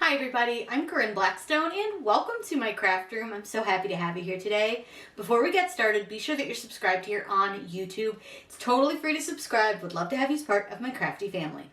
Hi everybody, I'm Corinne Blackstone and welcome to my craft room. I'm so happy to have you here today. Before we get started, be sure that you're subscribed here on YouTube. It's totally free to subscribe. Would love to have you as part of my crafty family.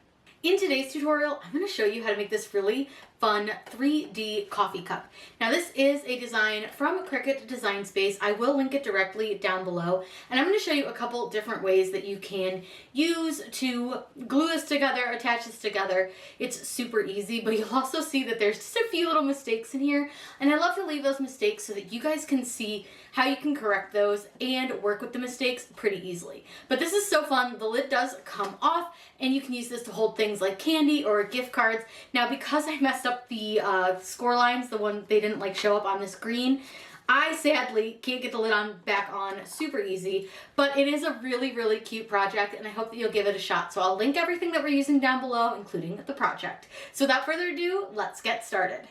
In today's tutorial, I'm going to show you how to make this really fun 3D coffee cup. Now this is a design from Cricut Design Space. I will link it directly down below, and I'm going to show you a couple different ways that you can use to glue this together, attach this together. It's super easy, but you'll also see that there's just a few little mistakes in here, and I love to leave those mistakes so that you guys can see how you can correct those and work with the mistakes pretty easily. But this is so fun. The lid does come off, and you can use this to hold things like candy or gift cards. Now, because I messed up the score lines, the one they didn't like show up on the screen, I sadly can't get the lid back on super easy, but it is a really cute project, and I hope that you'll give it a shot. So I'll link everything that we're using down below, including the project. So without further ado, let's get started.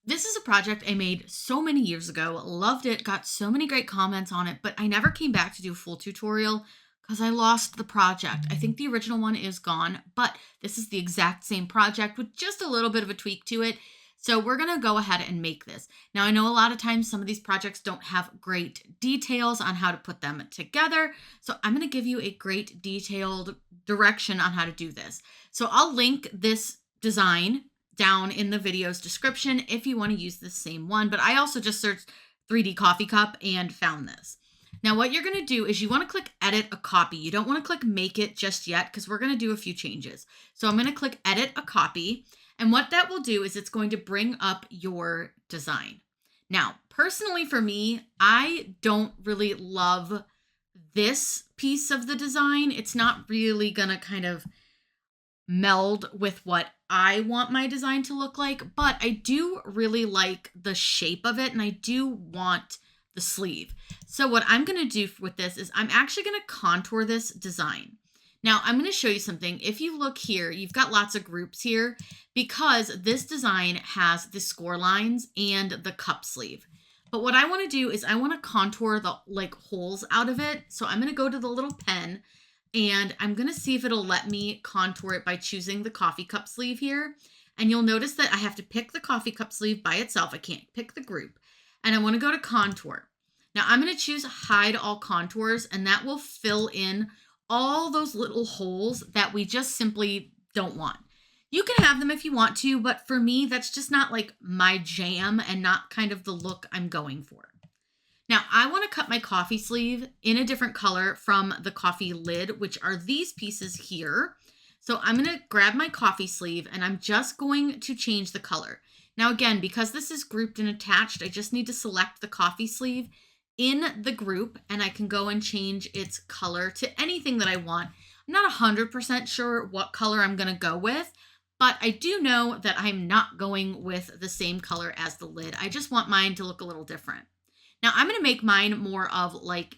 This is a project I made so many years ago, loved it, got so many great comments on it, but I never came back to do a full tutorial because I lost the project. I think the original one is gone, but this is the exact same project with just a little bit of a tweak to it. So we're gonna go ahead and make this. Now I know a lot of times some of these projects don't have great details on how to put them together. So I'm gonna give you a great detailed direction on how to do this. So I'll link this design down in the video's description if you want to use the same one, but I also just searched 3D coffee cup and found this. Now what you're going to do is you want to click edit a copy. You don't want to click make it just yet because we're going to do a few changes. So I'm going to click edit a copy, and what that will do is it's going to bring up your design. Now, personally for me, I don't really love this piece of the design. It's not really going to kind of meld with what I want my design to look like, but I do really like the shape of it, and I do want the sleeve. So what I'm going to do with this is I'm actually going to contour this design. Now I'm going to show you something. If you look here, you've got lots of groups here because this design has the score lines and the cup sleeve. But what I want to do is I want to contour the holes out of it. So I'm going to go to the little pen, and I'm going to see if it'll let me contour it by choosing the coffee cup sleeve here. And you'll notice that I have to pick the coffee cup sleeve by itself. I can't pick the group. And I want to go to contour. Now I'm going to choose hide all contours, and that will fill in all those little holes that we just simply don't want. You can have them if you want to, but for me, that's just not like my jam and not kind of the look I'm going for. Now I want to cut my coffee sleeve in a different color from the coffee lid, which are these pieces here. So I'm going to grab my coffee sleeve, and I'm just going to change the color. Now again, because this is grouped and attached, I just need to select the coffee sleeve in the group, and I can go and change its color to anything that I want. I'm not 100% sure what color I'm going to go with, but I do know that I'm not going with the same color as the lid. I just want mine to look a little different. Now I'm going to make mine more of like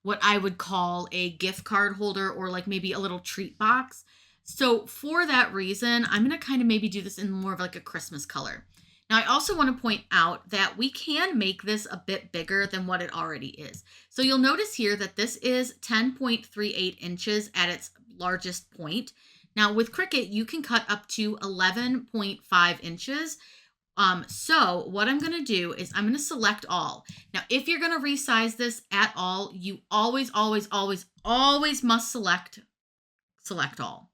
what I would call a gift card holder, or like maybe a little treat box. So for that reason, I'm going to kind of maybe do this in more of like a Christmas color. Now I also want to point out that we can make this a bit bigger than what it already is. So you'll notice here that this is 10.38 inches at its largest point. Now with Cricut, you can cut up to 11.5 inches. So what I'm going to do is I'm going to select all. Now, if you're going to resize this at all, you always must select all.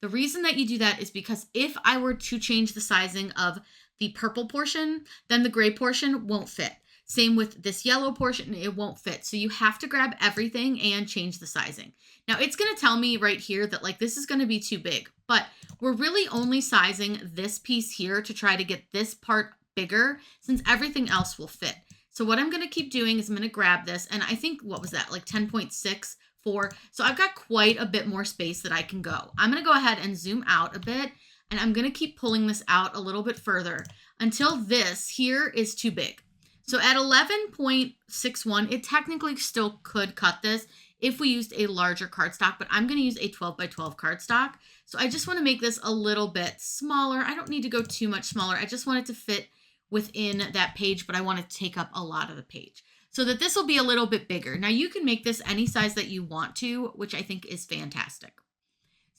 The reason that you do that is because if I were to change the sizing of the purple portion, then the gray portion won't fit. Same with this yellow portion, it won't fit. So you have to grab everything and change the sizing. Now it's going to tell me right here that this is going to be too big, but we're really only sizing this piece here to try to get this part bigger, since everything else will fit. So what I'm going to keep doing is I'm going to grab this, and I think, what was that, like 10.64? So I've got quite a bit more space that I can go. I'm going to go ahead and zoom out a bit, and I'm going to keep pulling this out a little bit further until this here is too big. So at 11.61, it technically still could cut this if we used a larger cardstock, but I'm going to use a 12 by 12 cardstock. So I just want to make this a little bit smaller. I don't need to go too much smaller. I just want it to fit within that page, but I want to take up a lot of the page so that this will be a little bit bigger. Now you can make this any size that you want to, which I think is fantastic.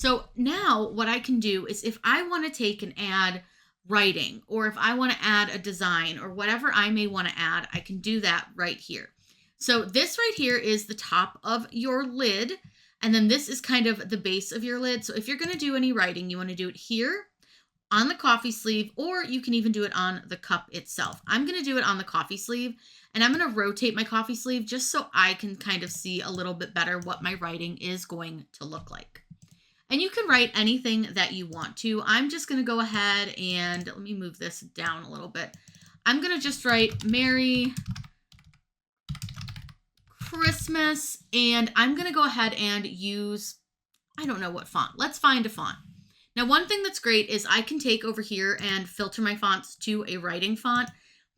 So now what I can do is if I want to take and add writing, or if I want to add a design or whatever I may want to add, I can do that right here. So this right here is the top of your lid. And then this is kind of the base of your lid. So if you're going to do any writing, you want to do it here on the coffee sleeve, or you can even do it on the cup itself. I'm going to do it on the coffee sleeve, and I'm going to rotate my coffee sleeve just so I can kind of see a little bit better what my writing is going to look like. And you can write anything that you want to. I'm just going to go ahead and let me move this down a little bit. I'm going to just write Merry Christmas, and I'm going to go ahead and use, I don't know what font. Let's find a font. Now, one thing that's great is I can take over here and filter my fonts to a writing font,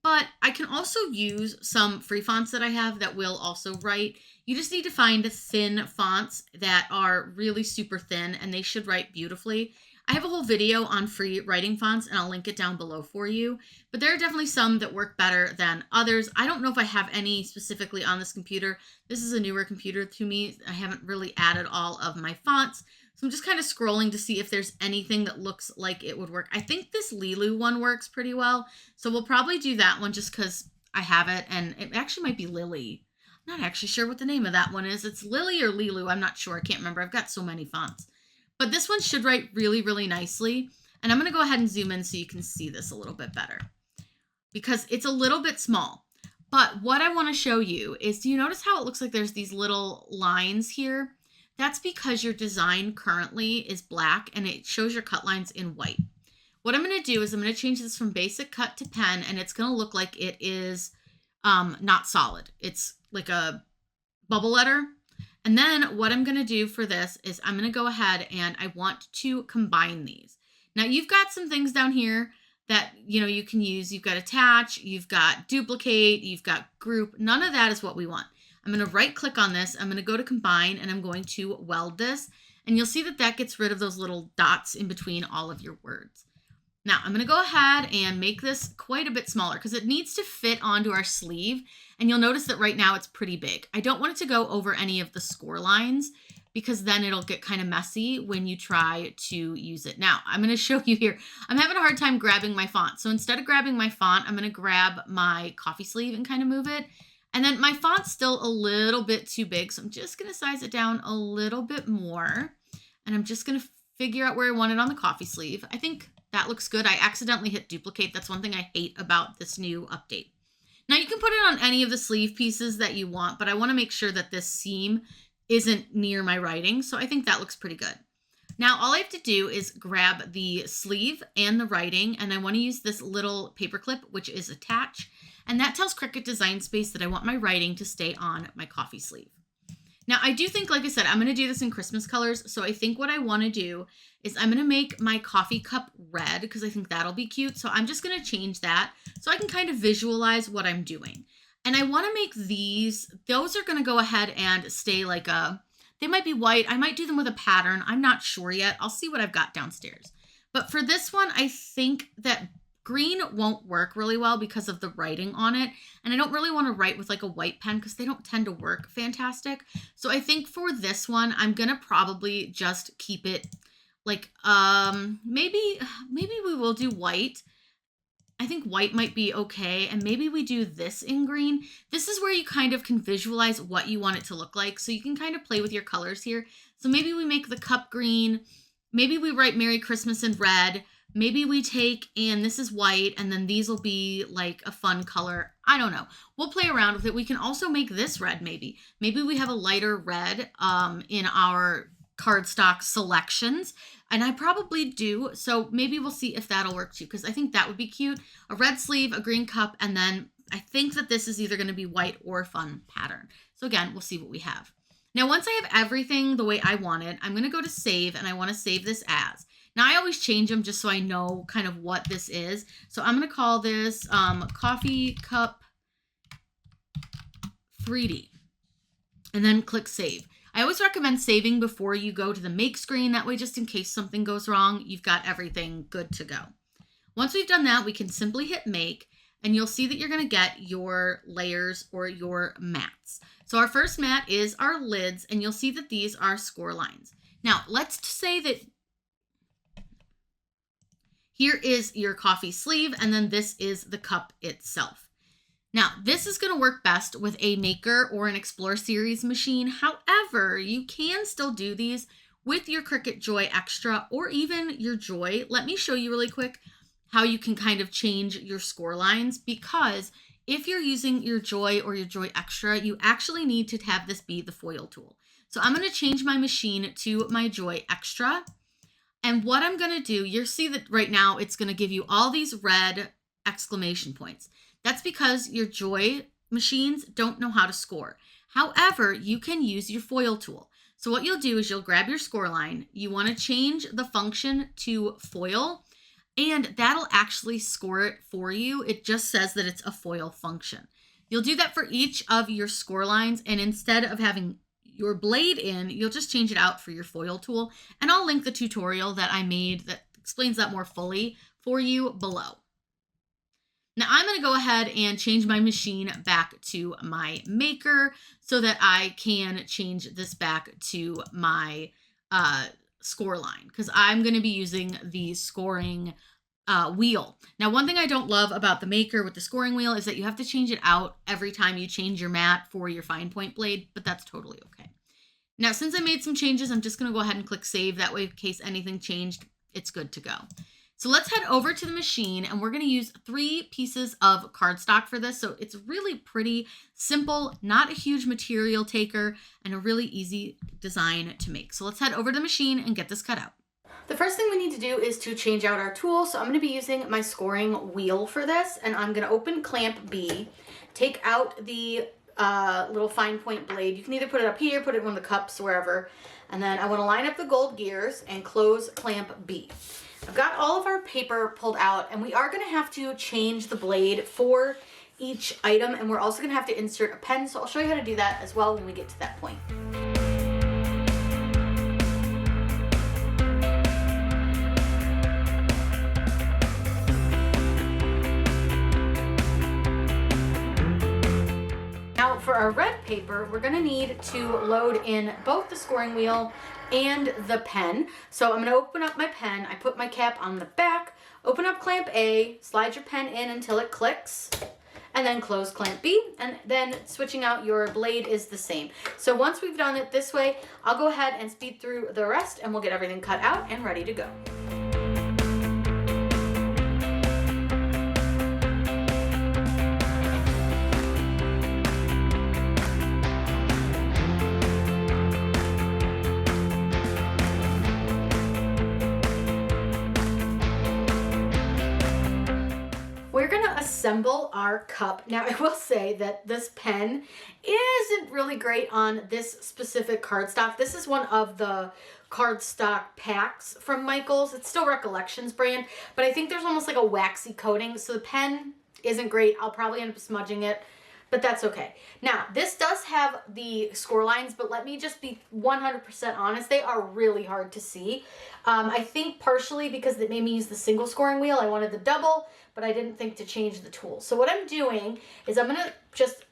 but I can also use some free fonts that I have that will also write. You just need to find thin fonts that are really super thin, and they should write beautifully. I have a whole video on free writing fonts, and I'll link it down below for you, but there are definitely some that work better than others. I don't know if I have any specifically on this computer. This is a newer computer to me. I haven't really added all of my fonts. So I'm just kind of scrolling to see if there's anything that looks like it would work. I think this Lilu one works pretty well. So we'll probably do that one just because I have it. And it actually might be Lily. I'm not actually sure what the name of that one is. It's Lily or Lilu. I'm not sure. I can't remember. I've got so many fonts. But this one should write really, really nicely. And I'm going to go ahead and zoom in so you can see this a little bit better, because it's a little bit small. But what I want to show you is, do you notice how it looks like there's these little lines here? That's because your design currently is black and it shows your cut lines in white. What I'm going to do is I'm going to change this from basic cut to pen, and it's going to look like it is not solid. It's like a bubble letter. And then what I'm going to do for this is I'm going to go ahead and I want to combine these. Now you've got some things down here that, you can use. You've got attach, you've got duplicate, you've got group. None of that is what we want. I'm going to right click on this. I'm going to go to combine, and I'm going to weld this. And you'll see that that gets rid of those little dots in between all of your words. Now I'm going to go ahead and make this quite a bit smaller because it needs to fit onto our sleeve. And you'll notice that right now it's pretty big. I don't want it to go over any of the score lines because then it'll get kind of messy when you try to use it. Now I'm going to show you here. I'm having a hard time grabbing my font. So instead of grabbing my font, I'm going to grab my coffee sleeve and kind of move it. And then my font's still a little bit too big, so I'm just going to size it down a little bit more. And I'm just going to figure out where I want it on the coffee sleeve. I think that looks good. I accidentally hit duplicate. That's one thing I hate about this new update. Now you can put it on any of the sleeve pieces that you want, but I want to make sure that this seam isn't near my writing, so I think that looks pretty good. Now all I have to do is grab the sleeve and the writing, and I want to use this little paper clip, which is attach. And that tells Cricut Design Space that I want my writing to stay on my coffee sleeve. Now, I do think, like I said, I'm going to do this in Christmas colors. So I think what I want to do is I'm going to make my coffee cup red because I think that'll be cute. So I'm just going to change that so I can kind of visualize what I'm doing. And I want to make those are going to go ahead and stay like they might be white. I might do them with a pattern. I'm not sure yet. I'll see what I've got downstairs. But for this one, I think that green won't work really well because of the writing on it. And I don't really want to write with like a white pen because they don't tend to work fantastic. So I think for this one, I'm going to probably just keep it like, maybe we will do white. I think white might be okay. And maybe we do this in green. This is where you kind of can visualize what you want it to look like. So you can kind of play with your colors here. So maybe we make the cup green. Maybe we write Merry Christmas in red. Maybe we take, and this is white, and then these will be like a fun color. I don't know. We'll play around with it. We can also make this red maybe. Maybe we have a lighter red in our cardstock selections, and I probably do. So maybe we'll see if that'll work too, because I think that would be cute. A red sleeve, a green cup, and then I think that this is either going to be white or fun pattern. So again, we'll see what we have. Now, once I have everything the way I want it, I'm going to go to save, and I want to save this as. Now, I always change them just so I know kind of what this is. So I'm going to call this Coffee Cup 3D, and then click Save. I always recommend saving before you go to the Make screen. That way, just in case something goes wrong, you've got everything good to go. Once we've done that, we can simply hit Make, and you'll see that you're going to get your layers or your mats. So our first mat is our lids, and you'll see that these are score lines. Now, let's say that Here is your coffee sleeve, and then this is the cup itself. Now, this is going to work best with a Maker or an Explore Series machine. However, you can still do these with your Cricut Joy Extra or even your Joy. Let me show you really quick how you can kind of change your score lines, because if you're using your Joy or your Joy Extra, you actually need to have this be the foil tool. So I'm going to change my machine to my Joy Extra. And what I'm going to do, you'll see that right now it's going to give you all these red exclamation points. That's because your Joy machines don't know how to score. However, you can use your foil tool. So what you'll do is you'll grab your score line. You want to change the function to foil, and that'll actually score it for you. It just says that it's a foil function. You'll do that for each of your score lines, and instead of having your blade in, you'll just change it out for your foil tool. And I'll link the tutorial that I made that explains that more fully for you below. Now I'm going to go ahead and change my machine back to my Maker so that I can change this back to my score line, because I'm going to be using the scoring wheel. Now, one thing I don't love about the Maker with the scoring wheel is that you have to change it out every time you change your mat for your fine point blade, but that's totally okay. Now, since I made some changes, I'm just going to go ahead and click save. That way, in case anything changed, it's good to go. So let's head over to the machine, and we're going to use 3 pieces of cardstock for this. So it's really pretty simple, not a huge material taker, and a really easy design to make. So let's head over to the machine and get this cut out. The first thing we need to do is to change out our tool. So I'm going to be using my scoring wheel for this, and I'm going to open clamp B, take out the little fine point blade. You can either put it up here, put it in one of the cups, wherever. And then I want to line up the gold gears and close clamp B. I've got all of our paper pulled out, and we are going to have to change the blade for each item, and we're also going to have to insert a pen, so I'll show you how to do that as well when we get to that point. Now for our red paper, we're going to need to load in both the scoring wheel and the pen. So I'm going to open up my pen. I put my cap on the back, open up clamp A, slide your pen in until it clicks, and then close clamp B, and then switching out your blade is the same. So once we've done it this way, I'll go ahead and speed through the rest, and we'll get everything cut out and ready to go. We're going to assemble our cup. Now, I will say that this pen isn't really great on this specific cardstock. This is one of the cardstock packs from Michaels. It's still Recollections brand, but I think there's almost like a waxy coating, so the pen isn't great. I'll probably end up smudging it, but that's okay. Now, this does have the score lines, but let me just be 100% honest. They are really hard to see. I think partially because it made me use the single scoring wheel. I wanted the double, but I didn't think to change the tool. So what I'm doing is I'm going to just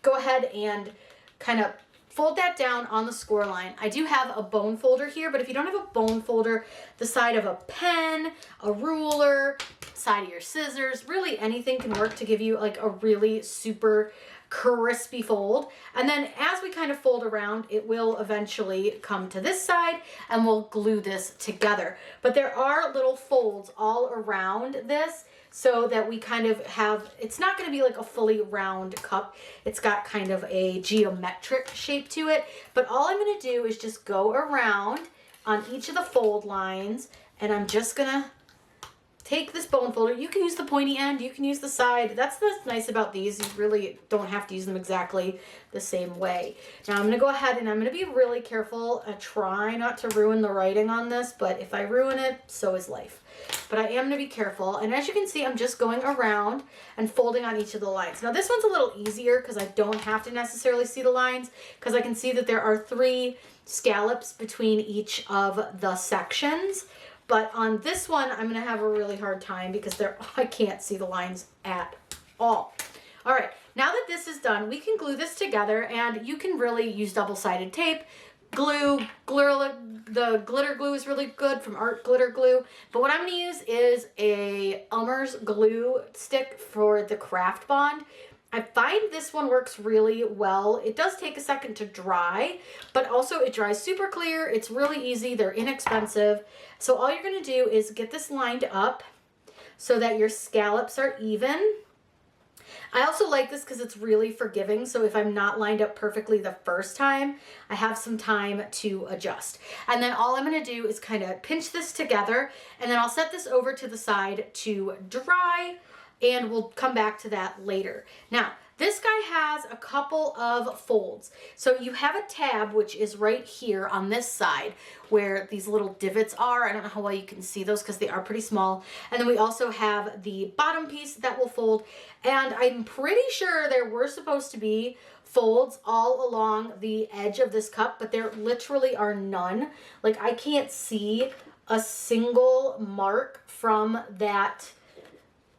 go ahead and kind of fold that down on the score line. I do have a bone folder here, but if you don't have a bone folder, the side of a pen, a ruler, side of your scissors, really anything can work to give you like a really super crispy fold. And then as we kind of fold around, it will eventually come to this side and we'll glue this together. But there are little folds all around this so that we kind of have, it's not going to be like a fully round cup. It's got kind of a geometric shape to it. But all I'm going to do is just go around on each of the fold lines, and I'm just going to take this bone folder. You can use the pointy end, you can use the side. That's what's nice about these. You really don't have to use them exactly the same way. Now I'm going to go ahead and I'm going to be really careful. I try not to ruin the writing on this, but if I ruin it, so is life. But I am going to be careful. And as you can see, I'm just going around and folding on each of the lines. Now this one's a little easier because I don't have to necessarily see the lines, because I can see that there are 3 scallops between each of the sections. But on this one, I'm going to have a really hard time because I can't see the lines at all. All right, now that this is done, we can glue this together, and you can really use double-sided tape. glue, the glitter glue is really good from Art Glitter Glue. But what I'm going to use is a Elmer's glue stick for the craft bond. I find this one works really well. It does take a second to dry, but also it dries super clear. It's really easy. They're inexpensive. So all you're going to do is get this lined up so that your scallops are even. I also like this because it's really forgiving. So if I'm not lined up perfectly the first time, I have some time to adjust. And then all I'm going to do is kind of pinch this together, and then I'll set this over to the side to dry, and we'll come back to that later. Now, this guy has a couple of folds. So you have a tab, which is right here on this side where these little divots are. I don't know how well you can see those because they are pretty small. And then we also have the bottom piece that will fold. And I'm pretty sure there were supposed to be folds all along the edge of this cup, but there literally are none. Like, I can't see a single mark from that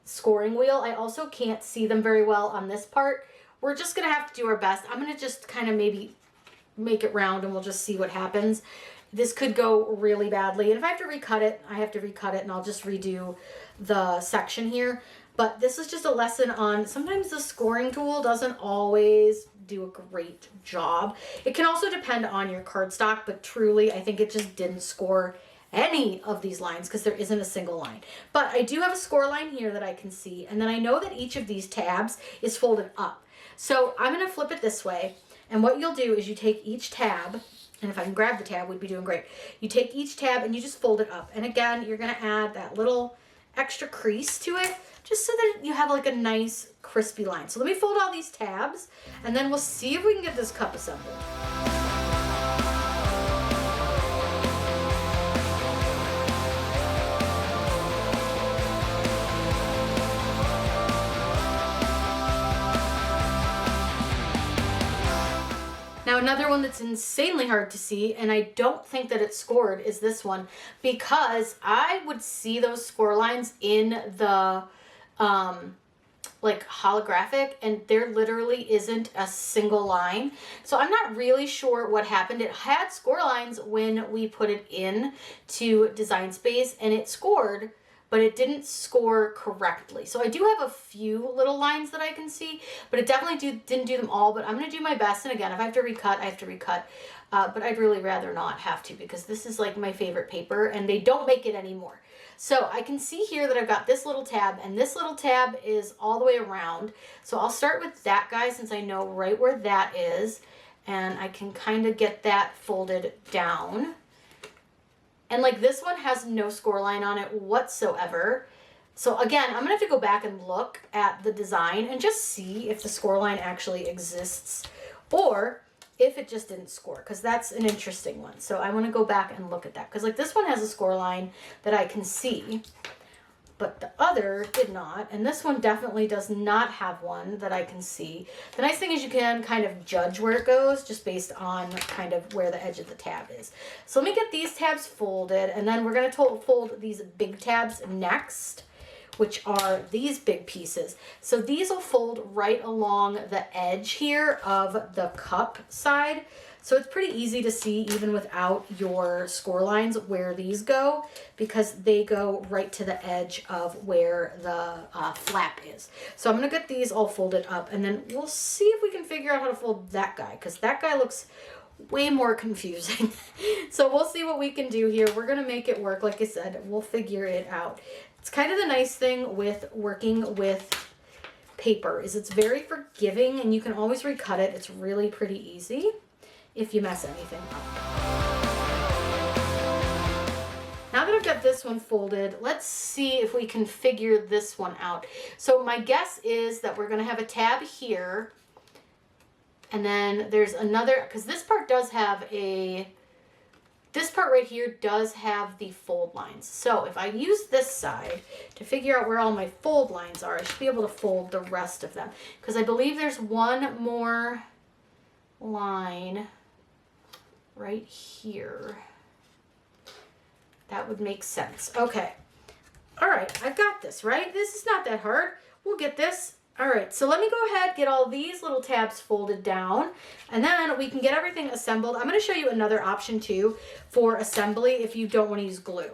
scoring wheel. I also can't see them very well on this part. We're just gonna have to do our best. I'm gonna just kind of maybe make it round and we'll just see what happens. This could go really badly, and if I have to recut it, I have to recut it, and I'll just redo the section here. But this is just a lesson on sometimes the scoring tool doesn't always do a great job. It can also depend on your cardstock, but truly I think it just didn't score any of these lines because there isn't a single line. But I do have a score line here that I can see, and then I know that each of these tabs is folded up. So I'm going to flip it this way, and what you'll do is you take each tab, and if I can grab the tab, we'd be doing great. You take each tab and you just fold it up, and again, you're going to add that little extra crease to it just so that you have like a nice crispy line. So let me fold all these tabs, and then we'll see if we can get this cup assembled. Now, another one that's insanely hard to see, and I don't think that it's scored, is this one, because I would see those score lines in the like holographic, and there literally isn't a single line. So I'm not really sure what happened. It had score lines when we put it in to Design Space, and it scored, but it didn't score correctly. So I do have a few little lines that I can see, but it definitely didn't do them all. But I'm going to do my best, and again, if I have to recut, I have to recut. But I'd really rather not have to, because this is like my favorite paper, and they don't make it anymore. So I can see here that I've got this little tab, and this little tab is all the way around. So I'll start with that guy since I know right where that is, and I can kind of get that folded down. And like this one has no score line on it whatsoever. So again, I'm gonna have to go back and look at the design and just see if the score line actually exists or if it just didn't score, because that's an interesting one. So I want to go back and look at that, because like this one has a score line that I can see, but the other did not, and this one definitely does not have one that I can see. The nice thing is you can kind of judge where it goes just based on kind of where the edge of the tab is. So let me get these tabs folded, and then we're going to fold these big tabs next, which are these big pieces. So these will fold right along the edge here of the cup side. So it's pretty easy to see even without your score lines where these go, because they go right to the edge of where the flap is. So I'm gonna get these all folded up, and then we'll see if we can figure out how to fold that guy, because that guy looks way more confusing. So we'll see what we can do here. We're gonna make it work. Like I said, we'll figure it out. It's kind of the nice thing with working with paper is it's very forgiving, and you can always recut it. It's really pretty easy if you mess anything up. Now that I've got this one folded, let's see if we can figure this one out. So my guess is that we're gonna have a tab here, and then there's another, because this part does have this part right here does have the fold lines. So if I use this side to figure out where all my fold lines are, I should be able to fold the rest of them, because I believe there's one more line right here. That would make sense. Okay. All right, I've got this, right? This is not that hard. We'll get this All right, so let me go ahead, get all these little tabs folded down, and then we can get everything assembled. I'm going to show you another option too for assembly if you don't want to use glue.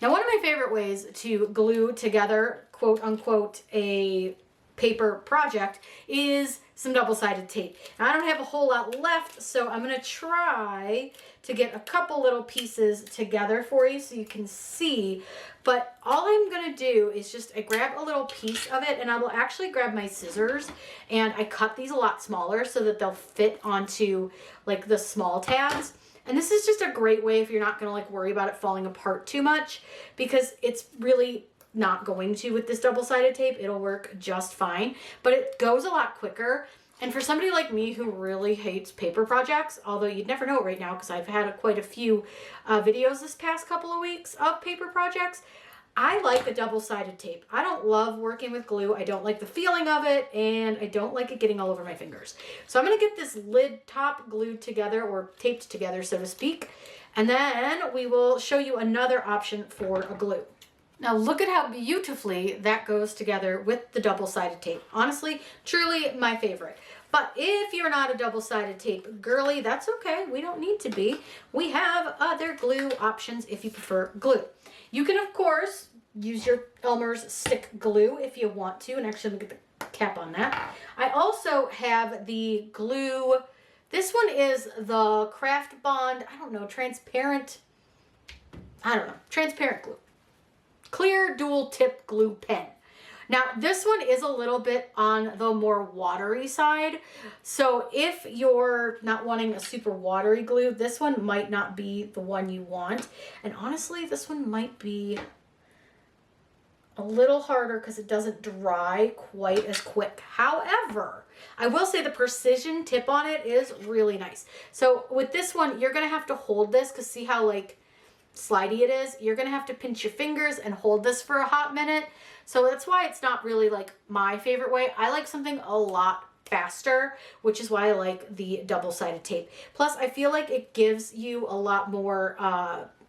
Now, one of my favorite ways to glue together, quote unquote, a paper project is some double-sided tape. Now, I don't have a whole lot left, so I'm going to try to get a couple little pieces together for you so you can see. But all I'm going to do is just I grab a little piece of it, and I will actually grab my scissors, and I cut these a lot smaller so that they'll fit onto like the small tabs. And this is just a great way if you're not going to like worry about it falling apart too much, because it's really not going to with this double-sided tape. It'll work just fine, but it goes a lot quicker. And for somebody like me who really hates paper projects, although you'd never know it right now because I've had quite a few videos this past couple of weeks of paper projects, I like the double-sided tape. I don't love working with glue. I don't like the feeling of it, and I don't like it getting all over my fingers. So I'm going to get this lid top glued together, or taped together, so to speak, and then we will show you another option for a glue. Now look at how beautifully that goes together with the double-sided tape. Honestly, truly my favorite. But if you're not a double-sided tape girly, that's okay. We don't need to be. We have other glue options if you prefer glue. You can, of course, use your Elmer's stick glue if you want to. And actually, let me get the cap on that. I also have the glue. This one is the Craft Bond, transparent glue. Clear dual tip glue pen. Now, this one is a little bit on the more watery side. So if you're not wanting a super watery glue, this one might not be the one you want. And honestly, this one might be a little harder because it doesn't dry quite as quick. However, I will say the precision tip on it is really nice. So with this one, you're going to have to hold this because see how like slidey it is? You're going to have to pinch your fingers and hold this for a hot minute. So that's why it's not really like my favorite way. I like something a lot faster, which is why I like the double-sided tape. Plus, I feel like it gives you a lot more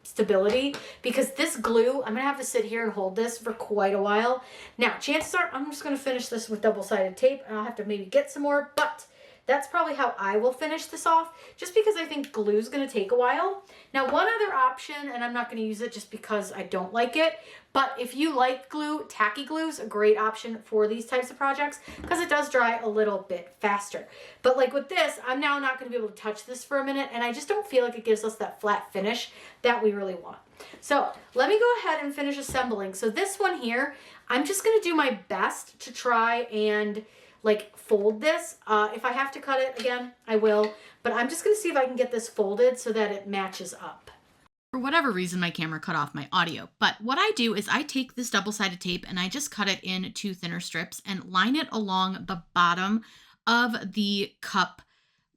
stability because this glue, I'm going to have to sit here and hold this for quite a while. Now, chances are I'm just going to finish this with double-sided tape, and I'll have to maybe get some more, but that's probably how I will finish this off, just because I think glue is going to take a while. Now, one other option, and I'm not going to use it just because I don't like it, but if you like glue, tacky glue is a great option for these types of projects because it does dry a little bit faster. But like with this, I'm now not going to be able to touch this for a minute, and I just don't feel like it gives us that flat finish that we really want. So let me go ahead and finish assembling. So this one here, I'm just going to do my best to try and like fold this. If I have to cut it again, I will, but I'm just going to see if I can get this folded so that it matches up. For whatever reason, my camera cut off my audio, but what I do is I take this double-sided tape and I just cut it into thinner strips and line it along the bottom of the cup,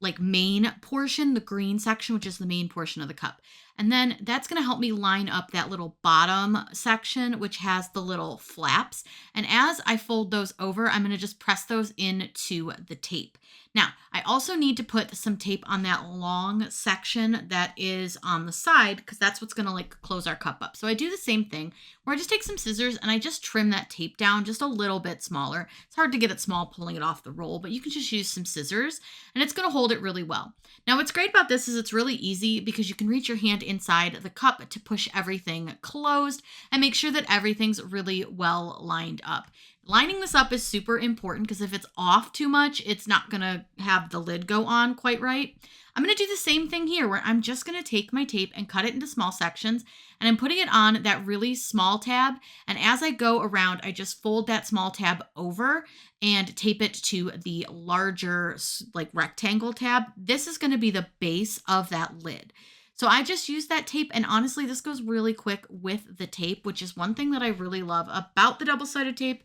like main portion, the green section, which is the main portion of the cup. And then that's going to help me line up that little bottom section, which has the little flaps. And as I fold those over, I'm going to just press those into the tape. Now, I also need to put some tape on that long section that is on the side because that's what's going to like close our cup up. So I do the same thing where I just take some scissors and I just trim that tape down just a little bit smaller. It's hard to get it small pulling it off the roll, but you can just use some scissors and it's going to hold it really well. Now, what's great about this is it's really easy because you can reach your hand inside the cup to push everything closed and make sure that everything's really well lined up. Lining this up is super important because if it's off too much, it's not going to have the lid go on quite right. I'm going to do the same thing here where I'm just going to take my tape and cut it into small sections and I'm putting it on that really small tab. And as I go around, I just fold that small tab over and tape it to the larger like rectangle tab. This is going to be the base of that lid. So I just use that tape, and honestly, this goes really quick with the tape, which is one thing that I really love about the double-sided tape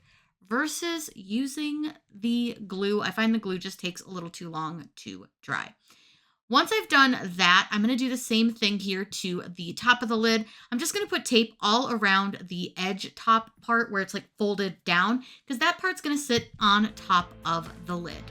versus using the glue. I find the glue just takes a little too long to dry. Once I've done that, I'm going to do the same thing here to the top of the lid. I'm just going to put tape all around the edge top part where it's like folded down because that part's going to sit on top of the lid.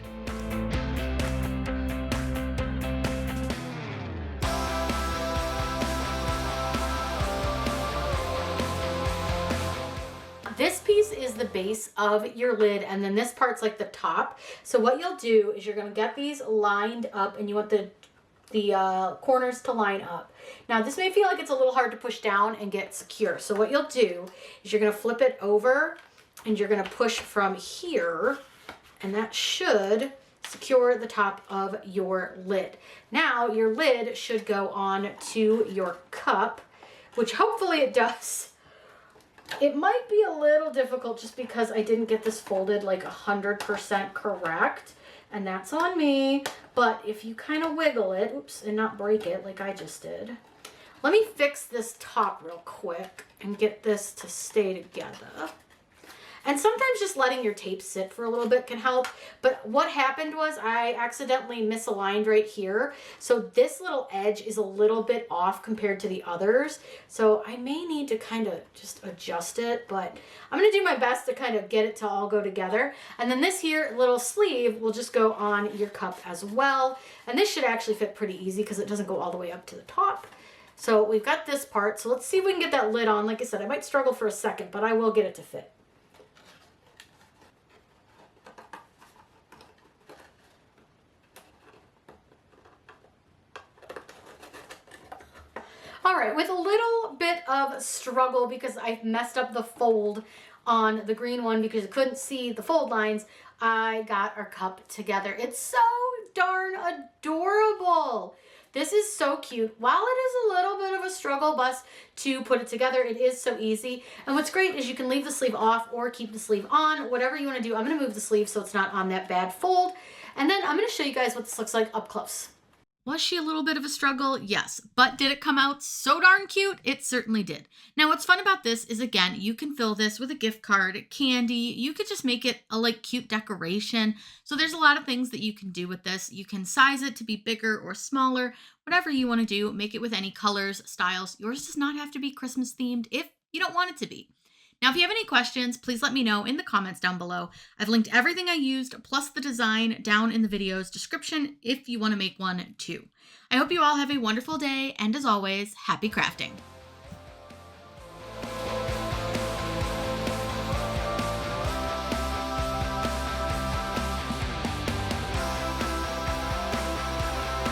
This piece is the base of your lid, and then this part's like the top. So what you'll do is you're gonna get these lined up, and you want the corners to line up. Now this may feel like it's a little hard to push down and get secure. So what you'll do is you're gonna flip it over, and you're gonna push from here, and that should secure the top of your lid. Now your lid should go on to your cup, which hopefully it does. It might be a little difficult just because I didn't get this folded like 100% correct, and that's on me. But if you kind of wiggle it, oops, and not break it like I just did. Let me fix this top real quick and get this to stay together. And sometimes just letting your tape sit for a little bit can help. But what happened was I accidentally misaligned right here. So this little edge is a little bit off compared to the others. So I may need to kind of just adjust it, but I'm gonna do my best to kind of get it to all go together. And then this here little sleeve will just go on your cup as well. And this should actually fit pretty easy because it doesn't go all the way up to the top. So we've got this part. So let's see if we can get that lid on. Like I said, I might struggle for a second, but I will get it to fit. All right, with a little bit of struggle because I've messed up the fold on the green one because I couldn't see the fold lines, I got our cup together. It's so darn adorable. This is so cute. While it is a little bit of a struggle bus to put it together, it is so easy. And what's great is you can leave the sleeve off or keep the sleeve on, whatever you want to do. I'm going to move the sleeve so it's not on that bad fold. And then I'm going to show you guys what this looks like up close. Was she a little bit of a struggle? Yes. But did it come out so darn cute? It certainly did. Now, what's fun about this is, again, you can fill this with a gift card, candy. You could just make it a cute decoration. So there's a lot of things that you can do with this. You can size it to be bigger or smaller, whatever you want to do. Make it with any colors, styles. Yours does not have to be Christmas themed if you don't want it to be. Now, if you have any questions, please let me know in the comments down below. I've linked everything I used plus the design down in the video's description if you want to make one too. I hope you all have a wonderful day, and as always, happy crafting.